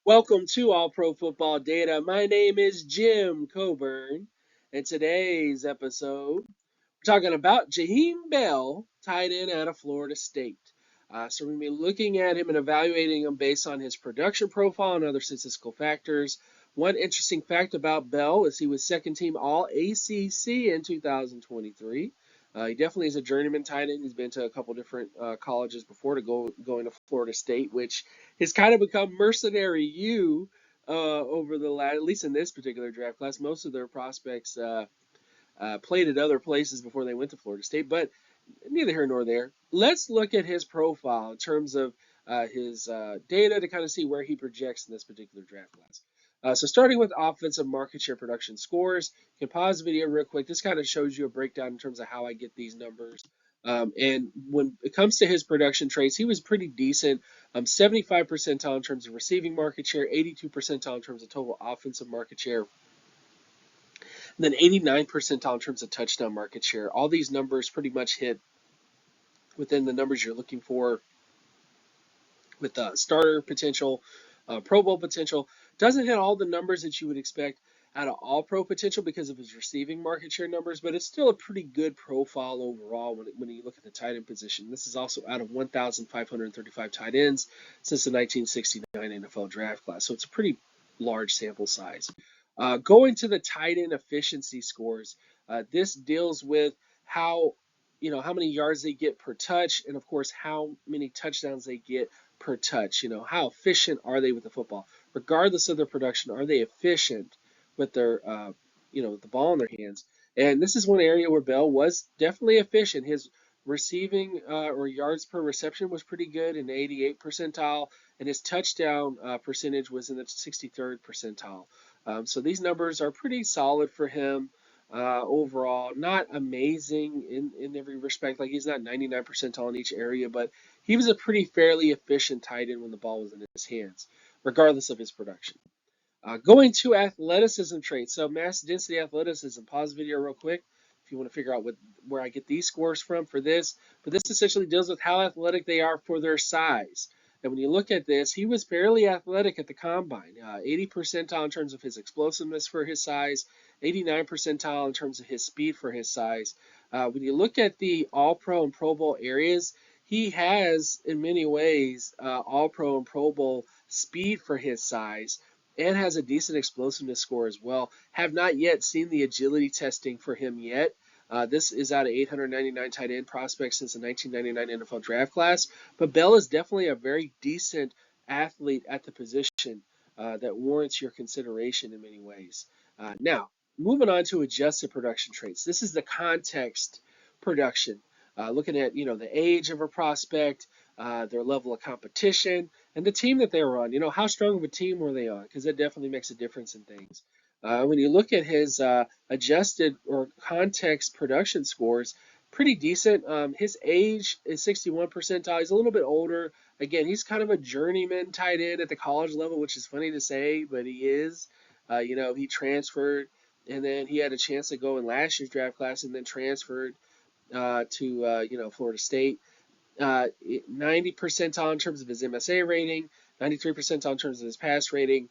Welcome to All Pro Football Data. My name is Jim Coburn, and today's episode, we're talking about Jaheim Bell, tight end out of Florida State. So we're going to be looking at him and evaluating him based on his production profile and other statistical factors. One interesting fact about Bell is he was second team All ACC in 2023. He definitely is a journeyman tight end. He's been to a couple different colleges before to going to Florida State, which has kind of become mercenary U over the last, at least in this particular draft class. Most of their prospects played at other places before they went to Florida State, but neither here nor there. Let's look at his profile in terms of his data to kind of see where he projects in this particular draft class. So starting with offensive market share production scores, you can pause the video real quick. This kind of shows you a breakdown in terms of how I get these numbers. And when it comes to his production traits, he was pretty decent. 75 percentile in terms of receiving market share, 82 percentile in terms of total offensive market share, and then 89 percentile in terms of touchdown market share. All these numbers pretty much hit within the numbers you're looking for with starter potential, Pro Bowl potential. Doesn't hit all the numbers that you would expect out of all pro potential because of his receiving market share numbers, but it's still a pretty good profile overall when you look at the tight end position. This is also out of 1,535 tight ends since the 1969 NFL draft class, so it's a pretty large sample size. Going to the tight end efficiency scores, this deals with how many yards they get per touch, and of course how many touchdowns they get per touch. How efficient are they with the football, regardless of their production? Are they efficient with their the ball in their hands? And this is one area where Bell was definitely efficient. His receiving or yards per reception was pretty good in the 88th percentile, and his touchdown percentage was in the 63rd percentile. So these numbers are pretty solid for him. Overall, not amazing in every respect. Like, he's not 99 percentile in each area, but he was a pretty fairly efficient tight end when the ball was in his hands, regardless of his production. Going to athleticism traits. So mass density athleticism. Pause the video real quick if you want to figure out where I get these scores from for this. But this essentially deals with how athletic they are for their size. And when you look at this, he was fairly athletic at the combine. 80 percentile in terms of his explosiveness for his size, 89 percentile in terms of his speed for his size. When you look at the All-Pro and Pro Bowl areas, he has, in many ways, All-Pro and Pro Bowl speed for his size and has a decent explosiveness score as well. Have not yet seen the agility testing for him yet. This is out of 899 tight end prospects since the 1999 NFL draft class. But Bell is definitely a very decent athlete at the position that warrants your consideration in many ways. Now, moving on to adjusted production traits. This is the context production. Looking at the age of a prospect, their level of competition, and the team that they were on. How strong of a team were they on? Because that definitely makes a difference in things. When you look at his adjusted or context production scores, pretty decent. His age is 61 percentile. He's a little bit older. Again, he's kind of a journeyman tight end at the college level, which is funny to say, but he is. He transferred, and then he had a chance to go in last year's draft class, and then transferred to Florida State. 90 percentile in terms of his MSA rating, 93 percentile in terms of his pass rating.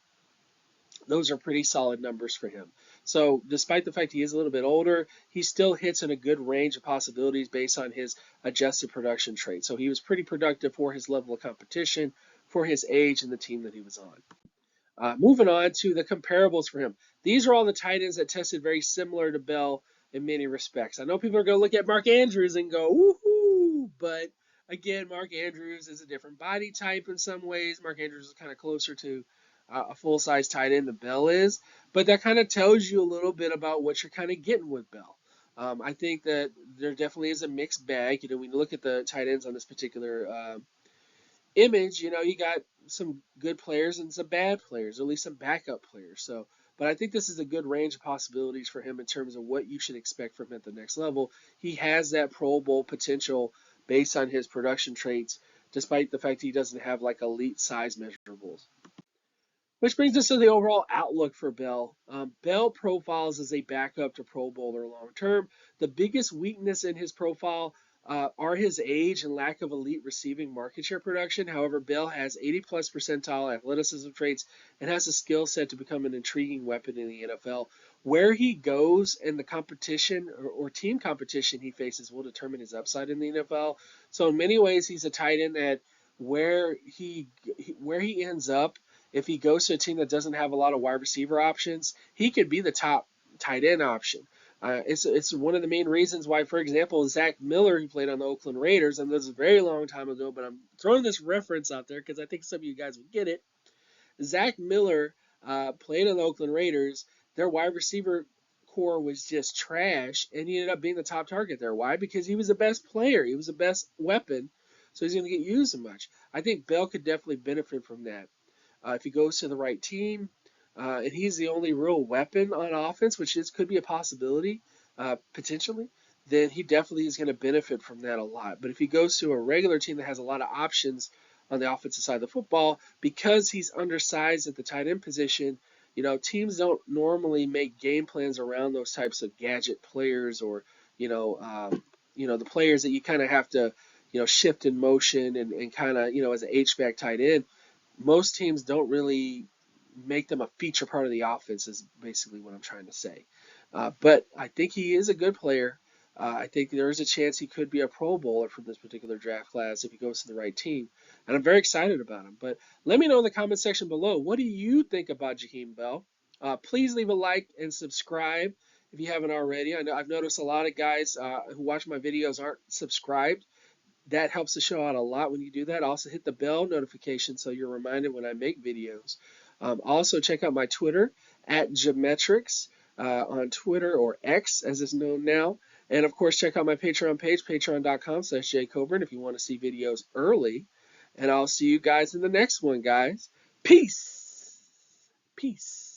Those are pretty solid numbers for him. So despite the fact he is a little bit older, he still hits in a good range of possibilities based on his adjusted production trait. So he was pretty productive for his level of competition, for his age, and the team that he was on. Moving on to the comparables for him. These are all the tight ends that tested very similar to Bell in many respects. I know people are going to look at Mark Andrews and go, woohoo, but again, Mark Andrews is a different body type in some ways. Mark Andrews is kind of closer to a full-size tight end than Bell is, but that kind of tells you a little bit about what you're kind of getting with Bell. I think that there definitely is a mixed bag. When you look at the tight ends on this particular image, you got some good players and some bad players, or at least some backup players. But I think this is a good range of possibilities for him in terms of what you should expect from him at the next level. He has that Pro Bowl potential based on his production traits, despite the fact he doesn't have like elite size measurables. Which brings us to the overall outlook for Bell. Bell profiles as a backup to Pro Bowler long term. The biggest weakness in his profile are his age and lack of elite receiving market share production. However, Bell has 80 plus percentile athleticism traits and has a skill set to become an intriguing weapon in the NFL. Where he goes in the competition or team competition he faces will determine his upside in the NFL. So in many ways, he's a tight end that where he ends up, if he goes to a team that doesn't have a lot of wide receiver options, he could be the top tight end option. It's one of the main reasons why, for example, Zach Miller, who played on the Oakland Raiders, and this is a very long time ago, but I'm throwing this reference out there because I think some of you guys would get it. Zach Miller played on the Oakland Raiders. Their wide receiver core was just trash, and he ended up being the top target there. Why? Because he was the best player. He was the best weapon, so he's going to get used so much. I think Bell could definitely benefit from that if he goes to the right team. And he's the only real weapon on offense, which could be a possibility potentially, then he definitely is going to benefit from that a lot. But if he goes to a regular team that has a lot of options on the offensive side of the football, because he's undersized at the tight end position, teams don't normally make game plans around those types of gadget players or, the players that you kind of have to, shift in motion and kind of, as an H-back tight end. Most teams don't really make them a feature part of the offense is basically what I'm trying to say. But I think he is a good player. I think there is a chance he could be a Pro Bowler from this particular draft class if he goes to the right team. And I'm very excited about him. But let me know in the comment section below, what do you think about Jaheim Bell? Please leave a like and subscribe if you haven't already. I know I've noticed a lot of guys who watch my videos aren't subscribed. That helps the show out a lot when you do that. Also hit the bell notification so you're reminded when I make videos. Also check out my Twitter at Geometrics on Twitter, or X as it's known now. And of course check out my Patreon page, patreon.com/jcoburn, if you want to see videos early. And I'll see you guys in the next one, guys. Peace. Peace.